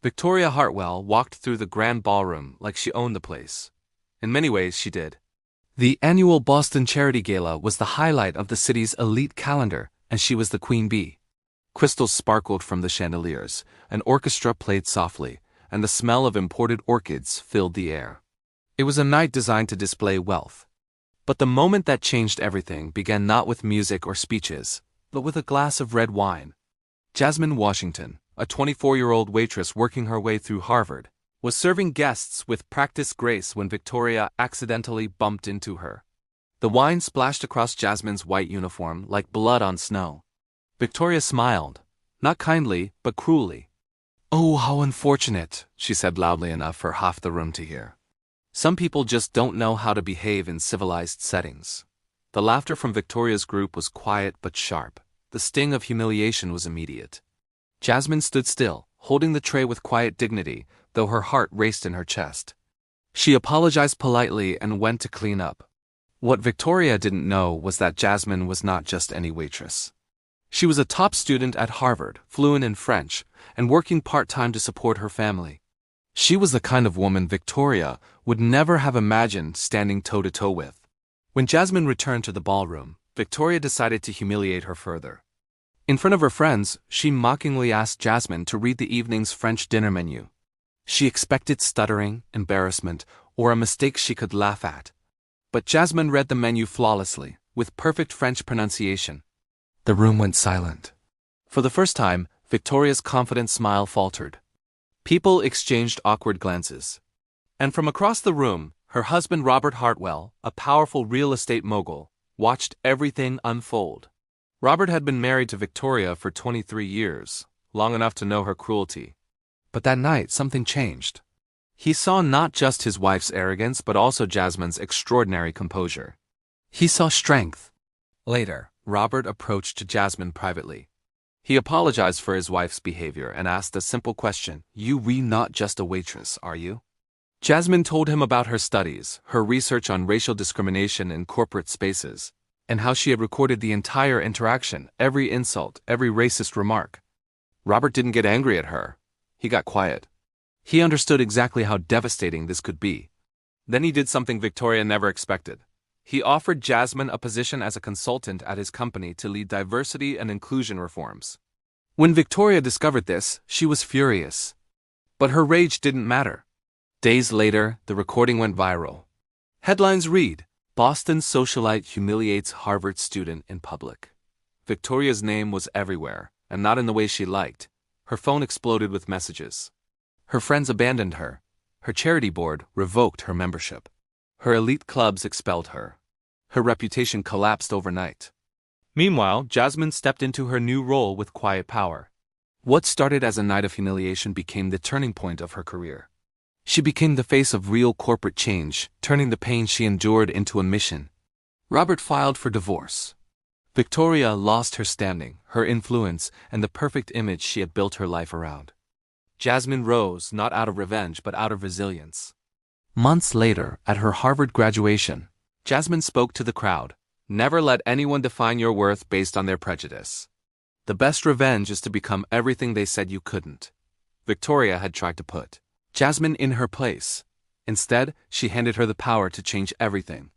Victoria Hartwell walked through the grand ballroom like she owned the place. In many ways, she did. The annual Boston Charity Gala was the highlight of the city's elite calendar, and she was the queen bee. Crystals sparkled from the chandeliers, an orchestra played softly, and the smell of imported orchids filled the air. It was a night designed to display wealth. But the moment that changed everything began not with music or speeches, but with a glass of red wine. Jasmine Washington, a 24-year-old waitress working her way through Harvard, was serving guests with practiced grace when Victoria accidentally bumped into her. The wine splashed across Jasmine's white uniform like blood on snow. Victoria smiled, not kindly, but cruelly. "Oh, how unfortunate," she said loudly enough for half the room to hear. Some people just don't know how to behave in civilized settings. The laughter from Victoria's group was quiet but sharp. The sting of humiliation was immediate. Jasmine stood still, holding the tray with quiet dignity, though her heart raced in her chest. She apologized politely and went to clean up. What Victoria didn't know was that Jasmine was not just any waitress. She was a top student at Harvard, fluent in French, and working part-time to support her family. She was the kind of woman Victoria would never have imagined standing toe-to-toe with. When Jasmine returned to the ballroom, Victoria decided to humiliate her further. In front of her friends, she mockingly asked Jasmine to read the evening's French dinner menu. She expected stuttering, embarrassment, or a mistake she could laugh at. But Jasmine read the menu flawlessly, with perfect French pronunciation. The room went silent. For the first time, Victoria's confident smile faltered. People exchanged awkward glances. And from across the room, her husband Robert Hartwell, a powerful real estate mogul, watched everything unfold. Robert had been married to Victoria for 23 years, long enough to know her cruelty. But that night, something changed. He saw not just his wife's arrogance but also Jasmine's extraordinary composure. He saw strength. Later, Robert approached Jasmine privately. He apologized for his wife's behavior and asked a simple question: "You re not just a waitress, are you?" Jasmine told him about her studies, her research on racial discrimination in corporate spaces, and how she had recorded the entire interaction, every insult, every racist remark. Robert didn't get angry at her. He got quiet. He understood exactly how devastating this could be. Then he did something Victoria never expected. He offered Jasmine a position as a consultant at his company to lead diversity and inclusion reforms. When Victoria discovered this, she was furious. But her rage didn't matter. Days later, the recording went viral. Headlines read, "Boston socialite humiliates Harvard student in public." Victoria's name was everywhere, and not in the way she liked. Her phone exploded with messages. Her friends abandoned her. Her charity board revoked her membership. Her elite clubs expelled her. Her reputation collapsed overnight. Meanwhile, Jasmine stepped into her new role with quiet power. What started as a night of humiliation became the turning point of her career. She became the face of real corporate change, turning the pain she endured into a mission. Robert filed for divorce. Victoria lost her standing, her influence, and the perfect image she had built her life around. Jasmine rose not out of revenge but out of resilience. Months later, at her Harvard graduation, Jasmine spoke to the crowd. "Never let anyone define your worth based on their prejudice. The best revenge is to become everything they said you couldn't." Victoria had tried to put Jasmine in her place. Instead, she handed her the power to change everything.